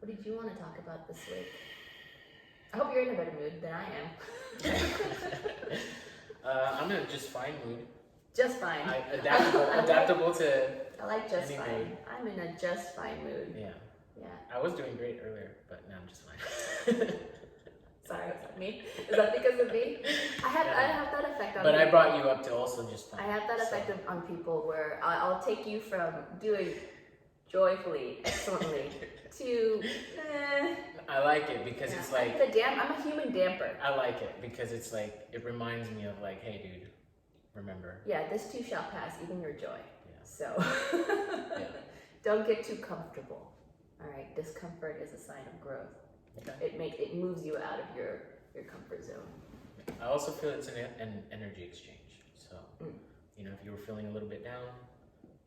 What did you want to talk about this week? I hope you're in a better mood than I am. I'm in a just fine mood. Just fine. Adaptable to. I like just any fine. mood. I'm in a just fine mood. Yeah. Yeah. I was doing great earlier, but now I'm just fine. Sorry, was that me? Is that because of me? I have that effect on But people. I brought you up to also just fine. I have that effect on people where I'll take you from doing joyfully, excellently, to I like it because it's like I'm a human damper. I like it because it's like it reminds me of like, hey dude, remember. Yeah, this too shall pass, even your joy. Yeah. So Yeah. don't get too comfortable. All right, discomfort is a sign of growth. Okay. It moves you out of your comfort zone. I also feel it's an energy exchange. So, you know, if you were feeling a little bit down,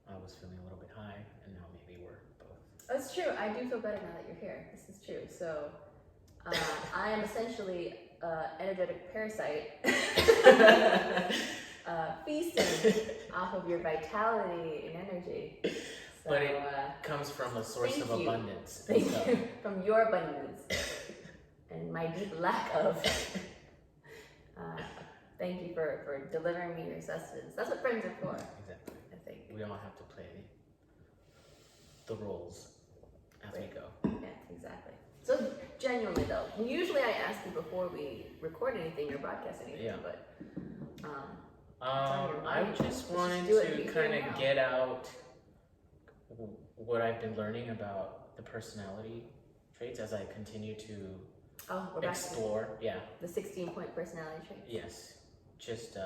I was feeling a little bit high, and now maybe we're both. That's true. I do feel better now that you're here. This is true. So, I am essentially energetic parasite, feasting off of your vitality and energy. So, but it comes from a source of abundance. Thank you. From your abundance and my deep lack of. Thank you for delivering me your sustenance. That's what friends are for. Exactly. I think. We all have to play the roles as we go. Yeah, exactly. So genuinely though, usually I ask you before we record anything or broadcast anything, but I just wanted to kind of get out what I've been learning about the personality traits as I continue to explore. The 16-point personality traits. Yes. Just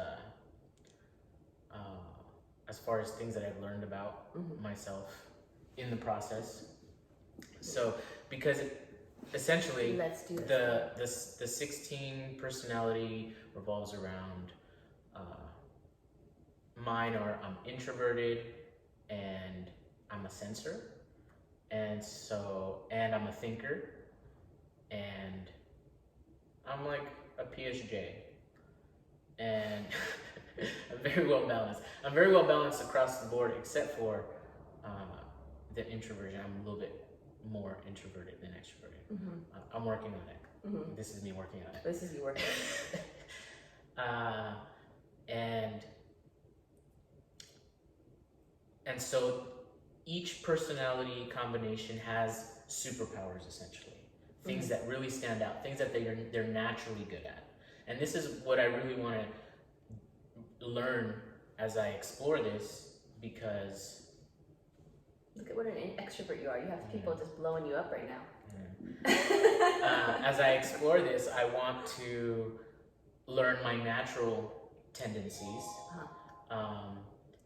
as far as things that I've learned about myself in the process. So, because essentially the 16 personality revolves around mine are I'm introverted and I'm a sensor, and I'm a thinker, and I'm like a PSJ, and I'm very well balanced. I'm very well balanced across the board, except for the introversion. I'm a little bit more introverted than extroverted. I'm working on it. This is me working on it. This is you working on it. And so each personality combination has superpowers, essentially. Things that really stand out, things that they're naturally good at. And this is what I really want to learn as I explore this, because look at what an extrovert you are. You have people just blowing you up right now. As I explore this, I want to learn my natural tendencies.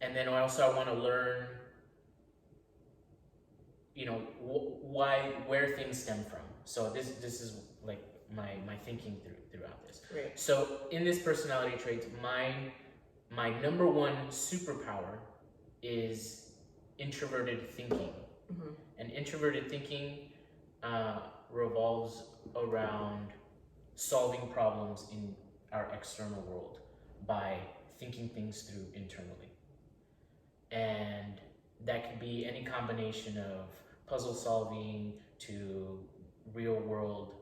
And then also I want to learn, you know, where things stem from. So this is like my thinking throughout this. Right. So in this personality trait, my number one superpower is introverted thinking. And introverted thinking revolves around solving problems in our external world by thinking things through internally. And that could be any combination of puzzle solving to real world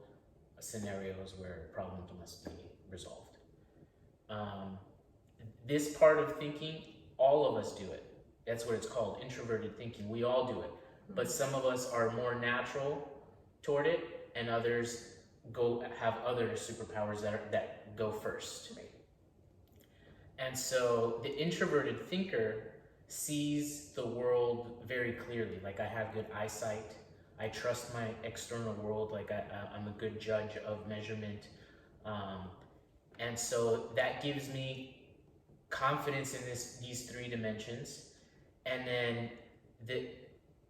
scenarios where problems must be resolved. This part of thinking, all of us do it. That's what it's called, introverted thinking. We all do it. But some of us are more natural toward it, and others have other superpowers that go first. Right. And so the introverted thinker sees the world very clearly. Like, I have good eyesight. I trust my external world. Like, I'm a good judge of measurement. And so that gives me confidence in these three dimensions. And then the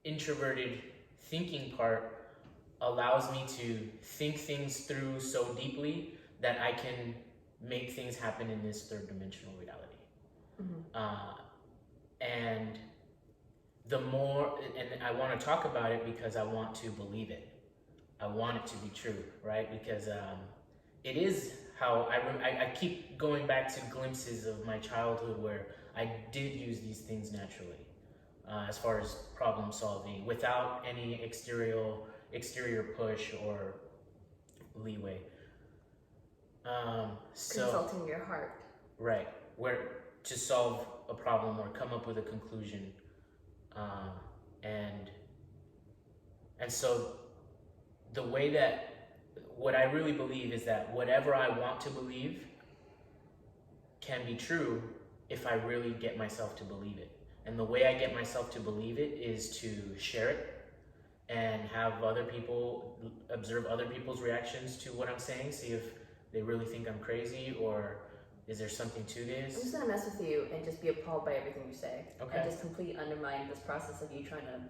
introverted thinking part allows me to think things through so deeply that I can make things happen in this third dimensional reality. And the more, and I want to talk about it because I want to believe it. I want it to be true, right? Because it is how I keep going back to glimpses of my childhood where I did use these things naturally. as far as problem solving without any exterior push or leeway. So Consulting your heart. right, where to solve a problem or come up with a conclusion, and so the way that what I really believe is that whatever I want to believe can be true if I really get myself to believe it. And the way I get myself to believe it is to share it and have other people observe other people's reactions to what I'm saying, see if they really think I'm crazy or is there something to I'm this. just gonna mess with you and just be appalled by everything you say. Okay. And just completely undermine this process of you trying to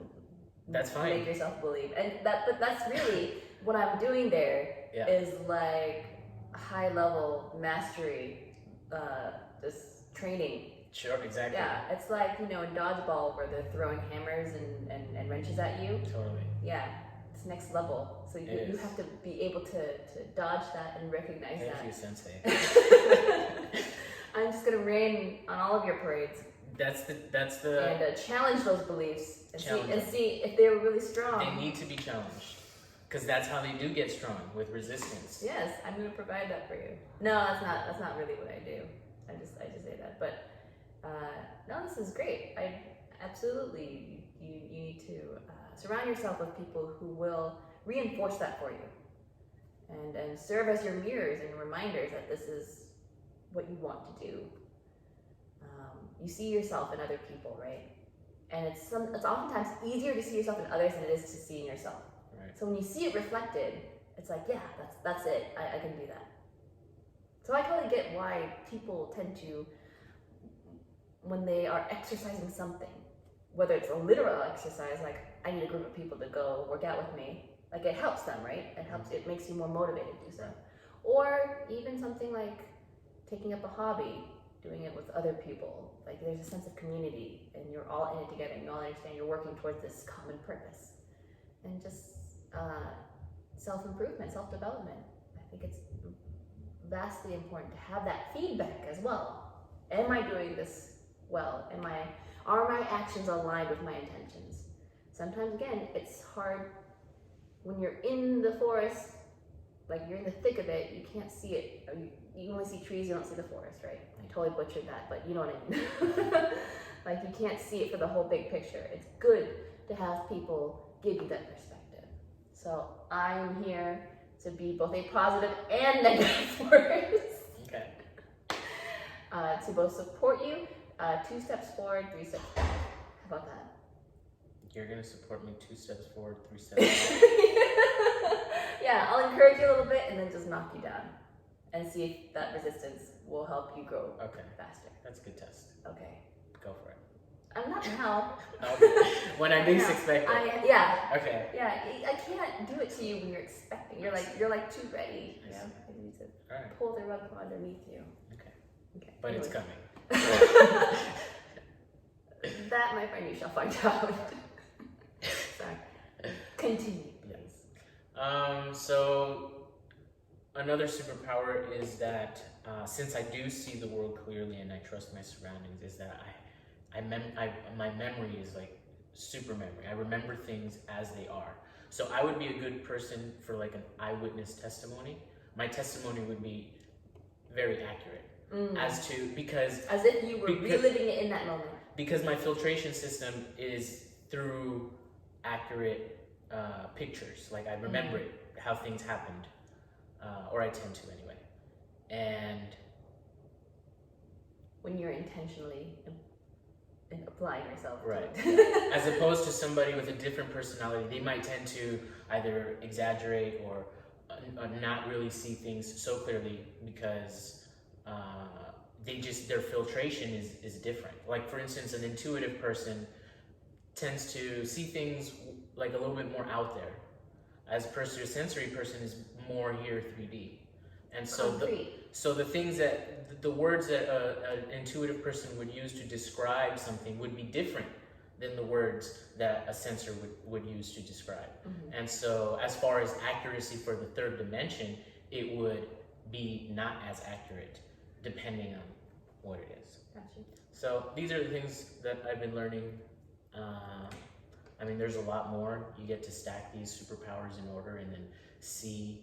That's fine. make yourself believe. But that's really what I'm doing there Yeah. is like high level mastery, just training. Sure, exactly. Yeah, it's like, in dodgeball where they're throwing hammers and wrenches at you. Totally. Yeah, it's next level. So you have to be able to dodge that and recognize that. Thank you, Sensei. I'm just gonna rain on all of your parades. That's the And challenge those beliefs and Challenge see if they were really strong. they need to be challenged because that's how they do get strong, with resistance. Yes, I'm gonna provide that for you. No, that's not really what I do. I just say that. But no, this is great. I absolutely you need to surround yourself with people who will reinforce that for you, and serve as your mirrors and reminders that this is what you want to do. You see yourself in other people, right? And it's oftentimes easier to see yourself in others than it is to see in yourself. Right. So when you see it reflected, it's like, yeah, that's it. I can do that. So I totally get why people tend to, when they are exercising something, whether it's a literal exercise, like I need a group of people to go work out with me, like it helps them, right? It makes you more motivated to do so. Or even something like taking up a hobby, doing it with other people. Like there's a sense of community and you're all in it together and you all understand you're working towards this common purpose. And just self-improvement, self-development. I think it's vastly important to have that feedback as well. Am I doing this well? Are my actions aligned with my intentions? Sometimes, again, it's hard when you're in the forest, like you're in the thick of it, you can't see it. You only see trees, you don't see the forest, right? I totally butchered that, but you know what I mean. Like you can't see it for the whole big picture. It's good to have people give you that perspective. So I'm here to be both a positive and negative force. Okay. To both support you, 2 steps forward, 3 steps back. How about that? You're gonna support me 2 steps forward, 3 steps back. Yeah, I'll encourage you a little bit and then just knock you down and see if that resistance will help you grow faster. That's a good test. Okay. Go for it. I'm not now. Okay. When I least expect it. Yeah. Okay. Yeah, I can't do it to you when you're expecting. You're like too ready. You know? I need to pull the rug from underneath you. Okay. But anyway. it's coming. That, my friend, you shall find out. Sorry. Continue, please. So another superpower is that since I do see the world clearly and I trust my surroundings, is that my memory is like super memory. I remember things as they are. So I would be a good person for like an eyewitness testimony. My testimony would be very accurate as if you were reliving it in that moment. Because my filtration system is through accurate pictures. Like I remember it, how things happened, or I tend to anyway. And when you're intentionally applying yourself, right? As opposed to somebody with a different personality, they might tend to either exaggerate or not really see things so clearly because their filtration is different. Like for instance, an intuitive person tends to see things like a little bit more out there, as opposed to a sensory person is more here 3D. And so the things that the words that an intuitive person would use to describe something would be different than the words that a sensor would use to describe. And so as far as accuracy for the third dimension, it would be not as accurate depending on what it is. Gotcha. So these are the things that I've been learning I mean, there's a lot more. You get to stack these superpowers in order and then see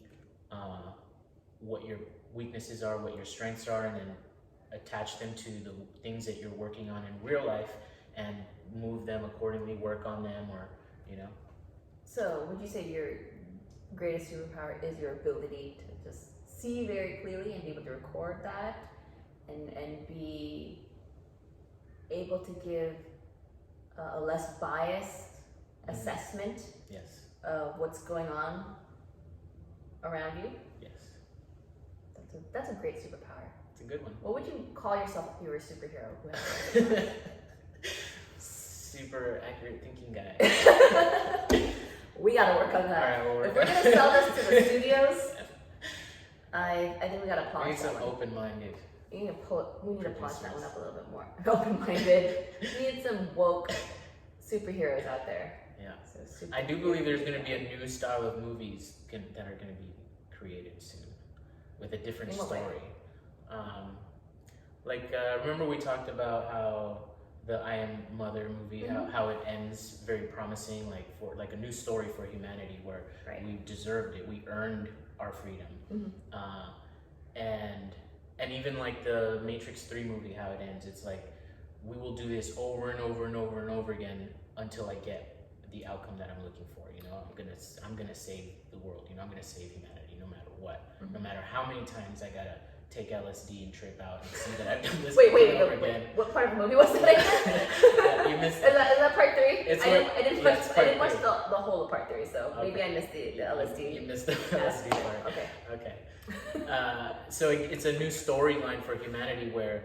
what your weaknesses are, what your strengths are, and then attach them to the things that you're working on in real life and move them accordingly, work on them, or, you know. So would you say your greatest superpower is your ability to just see very clearly and be able to record that and be able to give a less biased assessment Yes. of what's going on around you? Yes. That's a great superpower. It's a good one. What would you call yourself if you were a superhero? Who has Super accurate thinking guy. We gotta work on that. All right, we'll work If we're on gonna sell this to the studios, I think we gotta We polish need that some one. open-minded. We need to polish that one Producers. up a little bit more. Open-minded. We need some woke superheroes out there. Yeah. So I do believe there's going to be a new style of movies that are going to be created soon with a different In what way? story. Remember we talked about how the I Am Mother movie, how it ends very promising, for a new story for humanity where Right. we deserved it, we earned our freedom. And even like the Matrix 3 movie, how it ends, it's like we will do this over and over and over and over again until I get the outcome that I'm looking for. You know, I'm gonna save the world. You know, I'm gonna save humanity no matter what. No matter how many times I gotta take LSD and trip out and see that I've done this over and over again. What part of the movie was that again? Yeah, you missed Is that part 3? It's I didn't yeah, it's watch, part I didn't watch three. the whole of part 3, so Okay. maybe I missed the LSD. You missed the LSD part. Okay. Okay. So it's a new storyline for humanity where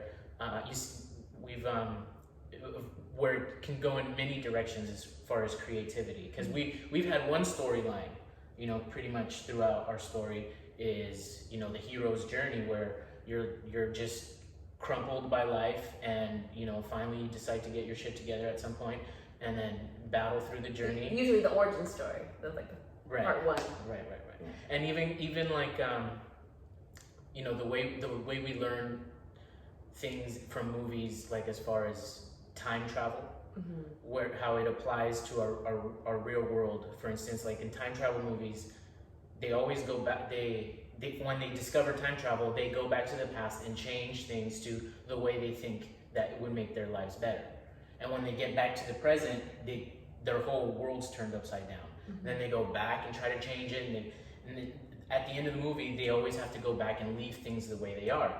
where it can go in many directions as far as creativity. Because we've had one storyline, you know, pretty much throughout our story is, you know, the hero's journey where you're just crumpled by life and, you know, finally you decide to get your shit together at some point and then battle through the journey. Usually the origin story, Right. part 1. Right. And even like you know, the way we learn things from movies, like as far as time travel, how it applies to our real world. For instance, like in time travel movies, they always go back. They when they discover time travel, they go back to the past and change things to the way they think that it would make their lives better. And when they get back to the present, their whole world's turned upside down. Then they go back and try to change it, and at the end of the movie, they always have to go back and leave things the way they are,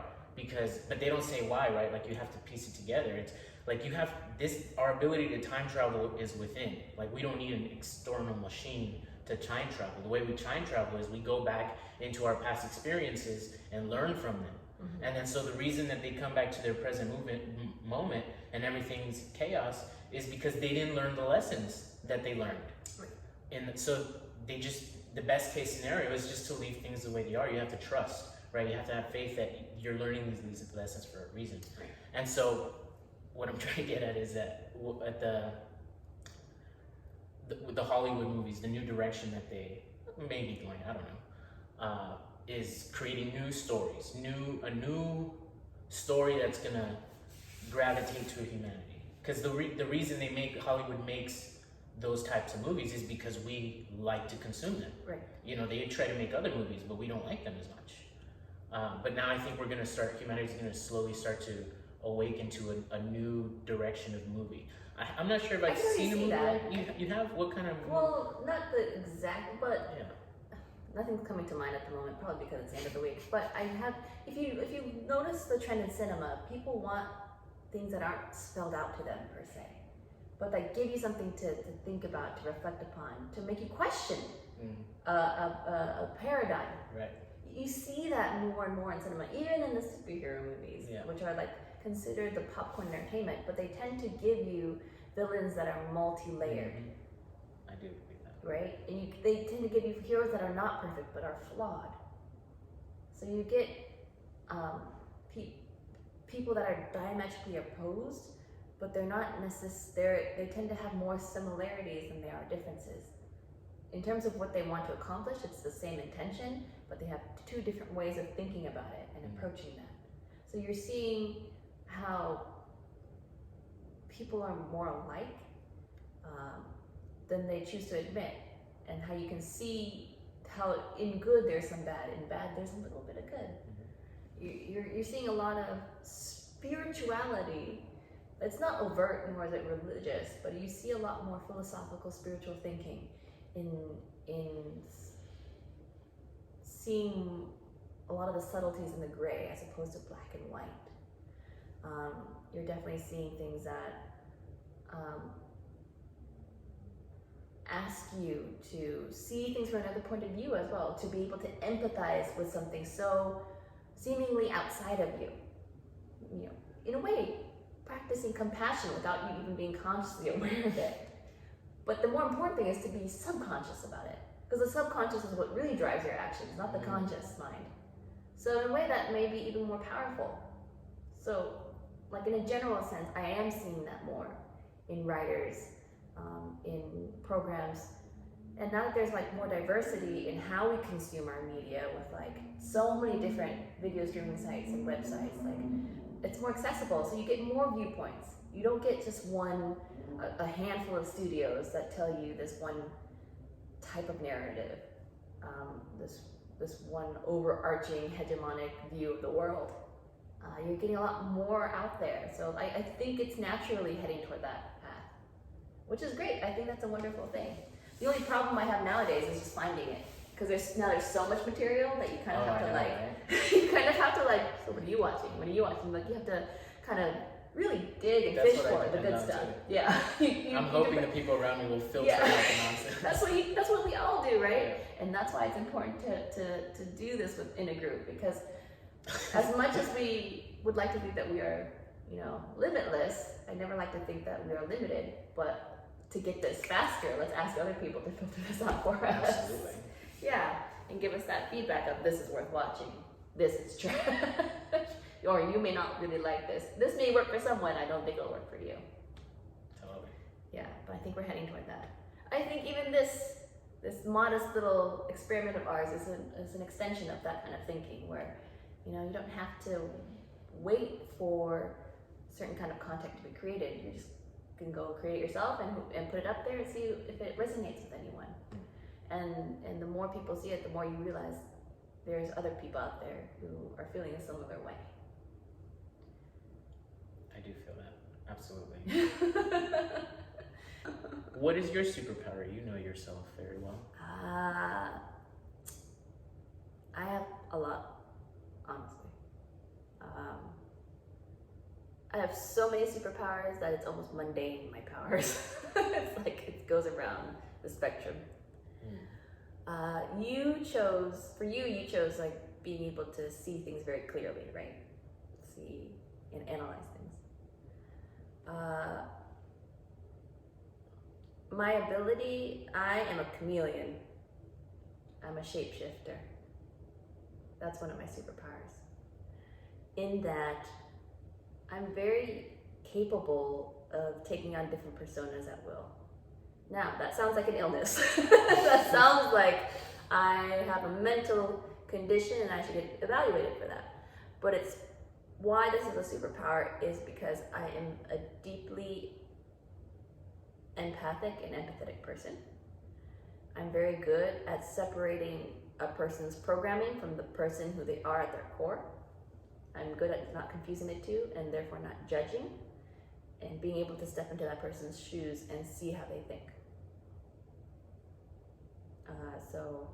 but they don't say why, right? Like you have to piece it together. It's like you have our ability to time travel is within. Like we don't need an external machine to time travel. The way we time travel is we go back into our past experiences and learn from them. And then so the reason that they come back to their present moment and everything's chaos is because they didn't learn the lessons that they learned. And so the best case scenario is just to leave things the way they are. You have to trust, right? You have to have faith that you're learning these lessons for a reason. Right. And so what I'm trying to get at is that at the Hollywood movies, the new direction that they may be going, I don't know, is creating new stories, a new story that's gonna gravitate to humanity. Because the reason Hollywood makes those types of movies is because we like to consume them. Right. You know, they try to make other movies, but we don't like them as much. But now I think humanity's gonna slowly start to awaken to a new direction of movie. I'm not sure if I've seen a movie like you have. What kind of movie? Well, not the exact, but Yeah. nothing's coming to mind at the moment, probably because it's the end of the week. But I have, if you notice the trend in cinema, people want things that aren't spelled out to them per se, but that give you something to think about, to reflect upon, to make you question a paradigm. Right. You see that more and more in cinema, even in the superhero movies, which are like considered the popcorn entertainment, but they tend to give you villains that are multi-layered. I do agree with that. Right? And they tend to give you heroes that are not perfect but are flawed. So you get people that are diametrically opposed, but they're not necessarily. They tend to have more similarities than they are differences. In terms of what they want to accomplish, it's the same intention, but they have two different ways of thinking about it and approaching that. So you're seeing how people are more alike, than they choose to admit, and how you can see how in good there's some bad, in bad there's a little bit of good. You're seeing a lot of spirituality. It's not overt nor is it religious, but you see a lot more philosophical, spiritual thinking in seeing a lot of the subtleties in the gray as opposed to black and white. You're definitely seeing things that ask you to see things from another point of view as well, to be able to empathize with something so seemingly outside of you. You know, in a way, practicing compassion without you even being consciously aware of it. But the more important thing is to be subconscious about it, because the subconscious is what really drives your actions, not the conscious mind. So in a way that may be even more powerful. So, like in a general sense, I am seeing that more in writers, in programs, and now that there's like more diversity in how we consume our media with like so many different video streaming sites and websites, like it's more accessible, so you get more viewpoints. You don't get just a handful of studios that tell you this one type of narrative, this one overarching hegemonic view of the world. You're getting a lot more out there, so I think it's naturally heading toward that path, which is great. I think that's a wonderful thing. The only problem I have nowadays is just finding it, because there's so much material that you kind of have to you kind of have to like, so what are you watching? What are you watching? Like you have to kind of really dig and fish for the good stuff. Yeah. I'm hoping the people around me will filter out the nonsense. That's what we all do, right? Yeah. And that's why it's important to do this in a group, because as much as we would like to think that we are, limitless, I never like to think that we are limited, but to get this faster, let's ask other people to filter this out for us. Absolutely. Yeah, and give us that feedback of this is worth watching, this is trash, or you may not really like this. This may work for someone, I don't think it'll work for you. Totally. Yeah, but I think we're heading toward that. I think even this modest little experiment of ours is an extension of that kind of thinking, where you don't have to wait for certain kind of content to be created. You just can go create it yourself and put it up there and see if it resonates with anyone. And the more people see it, the more you realize there's other people out there who are feeling a similar way. I do feel that, absolutely. What is your superpower? You know yourself very well. I have a lot, honestly. I have so many superpowers that it's almost mundane, my powers. It's like it goes around the spectrum. You chose like being able to see things very clearly, right? See and analyze things. My ability, I am a chameleon. I'm a shapeshifter. That's one of my superpowers. In that, I'm very capable of taking on different personas at will. Now, that sounds like an illness. That sounds like I have a mental condition and I should get evaluated for that. But it's why this is a superpower is because I am a deeply empathic and empathetic person. I'm very good at separating a person's programming from the person who they are at their core. I'm good at not confusing the two and therefore not judging, and being able to step into that person's shoes and see how they think. So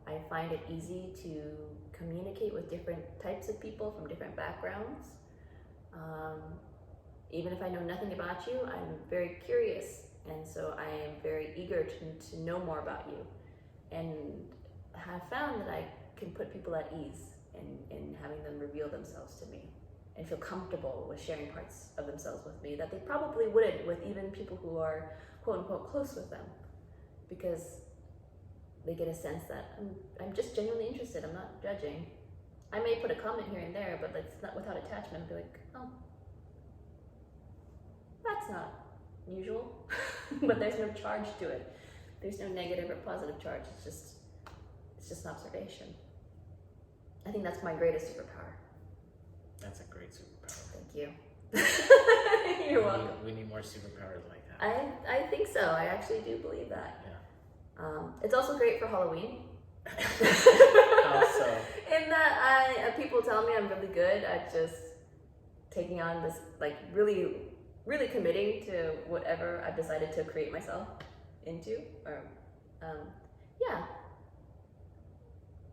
I find it easy to communicate with different types of people from different backgrounds. Even if I know nothing about you, I'm very curious, and so I am very eager to know more about you, and have found that I can put people at ease in having them reveal themselves to me and feel comfortable with sharing parts of themselves with me that they probably wouldn't with even people who are quote unquote close with them, because they get a sense that I'm just genuinely interested, I'm not judging. I may put a comment here and there, but it's not without attachment. I'll be like, oh, that's not usual. But there's no charge to it. There's no negative or positive charge. It's just an observation. I think that's my greatest superpower. That's a great superpower. Thank you. You're welcome. We need more superpowers like that. I think so. I actually do believe that. Yeah. It's also great for Halloween. How so? In that people tell me I'm really good at just taking on this, like really, really committing to whatever I've decided to create myself into. Or, yeah.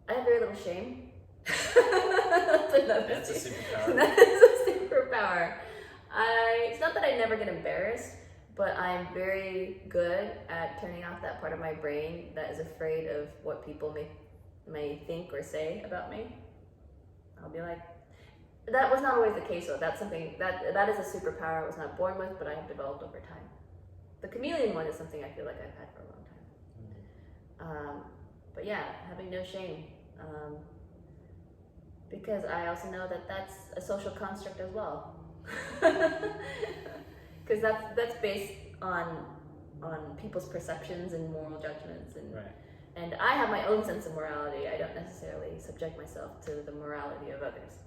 I have very little shame. That's a superpower. That is a superpower. It's not that I never get embarrassed, but I'm very good at turning off that part of my brain that is afraid of what people may think or say about me. I'll be like, that was not always the case though. That's something that is a superpower I was not born with, but I have developed over time. The chameleon one is something I feel like I've had for a long time. But yeah, having no shame. Because I also know that that's a social construct as well. Because that's based on people's perceptions and moral judgments, and Right. and I have my own sense of morality. I don't necessarily subject myself to the morality of others.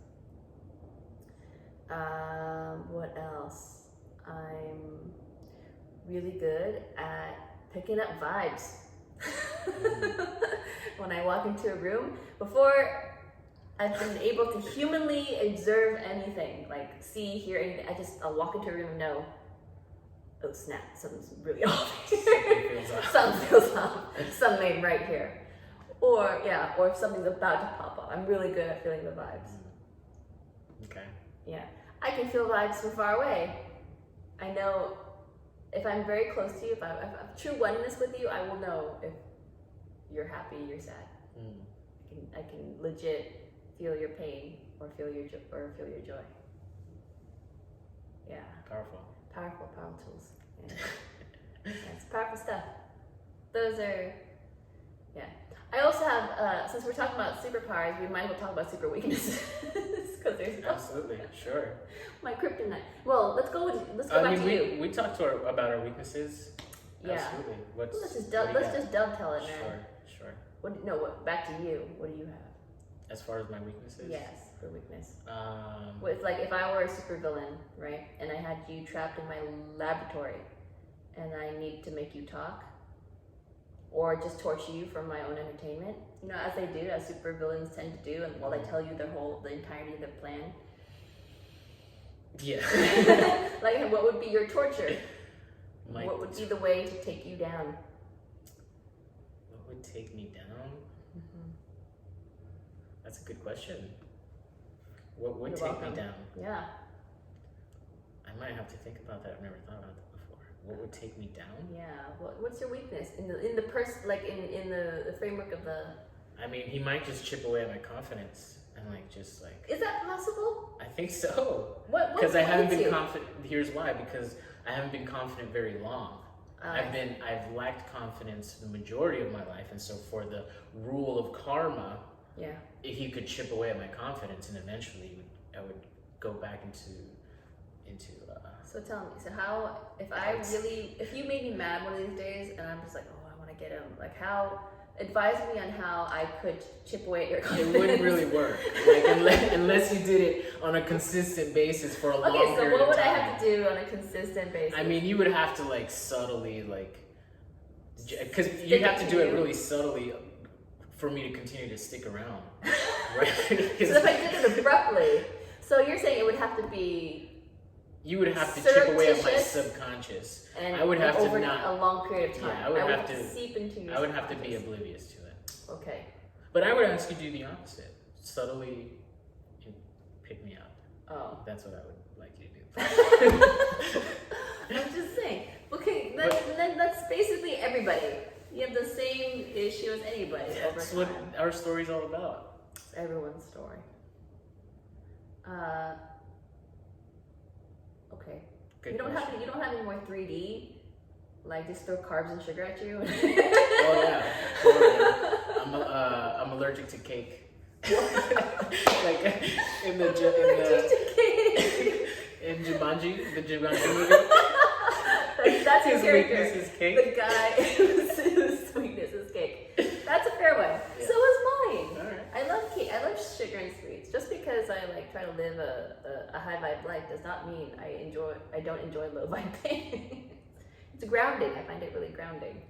What else? I'm really good at picking up vibes. When I walk into a room, before I've been able to humanly observe anything, like see, hear anything, I'll walk into a room and know, oh snap, something's really off here. Something feels off. Something right here. Or if something's about to pop up. I'm really good at feeling the vibes. Okay. Yeah. I can feel vibes from far away. I know if I'm very close to you, if I have true oneness with you, I will know if you're happy, you're sad. I can legit feel your pain or feel your joy. Yeah. Powerful tools. Yeah. It's powerful stuff. Those are, yeah. I also have, since we're talking about superpowers, we might as well talk about super weaknesses. Because there's Absolutely, sure. my kryptonite. Well, let's go back to you. We talked about our weaknesses. Yeah. Absolutely. Let's just dovetail it, man. Sure. Back to you. What do you have? As far as my weaknesses? Yes, for weakness. With like if I were a supervillain, right, and I had you trapped in my laboratory, and I need to make you talk, or just torture you for my own entertainment, as they do, as supervillains tend to do, and while they tell you the entirety of their plan. Yeah. Like, what would be your torture? What would be the way to take you down? What would take me down? Mm-hmm. That's a good question. What would You're take welcome. me down? Yeah. I might have to think about that. I've never thought about that before. What would take me down? Yeah. What's your weakness in the the framework of the? I mean, he might just chip away at my confidence and just. Is that possible? I think so. What? Because I haven't been confident. Here's why. Because I haven't been confident very long. I've lacked confidence the majority of my life, and so for the rule of karma, he could chip away at my confidence, and eventually I would go back into. So tell me, how if you made me mad one of these days, and I'm just like, oh, I want to get him. Like, advise me on how I could chip away at your confidence. It wouldn't really work, unless you did it on a consistent basis for a long period of time. Okay, so what would I have to do on a consistent basis? I mean, you would have to subtly because you'd have to do it really subtly for me to continue to stick around, right? So if I did it abruptly, so you're saying it would have to be. You would have to chip away at my subconscious. And I would have over to not a long period of time. Yeah, I would have to seep into your. I would have to be oblivious to it. Okay. But I would ask you to do the opposite. Subtly pick me up. Oh. That's what I would like you to do. I'm just saying. Okay, that's basically everybody. You have the same issue as anybody. That's what our story's all about. It's everyone's story. Okay. Good You don't question. have any more 3D, like just throw carbs and sugar at you. Oh yeah. I'm allergic to cake. in Jumanji, the Jumanji movie. That's his your character. weakness is cake. The guy whose weakness is cake. That's a fair one. Yeah. So is mine. All right. I love cake. I love sugar and sweets. Just because I try to live a high vibe life does not mean I don't enjoy low vibe things. It's grounding. I find it really grounding.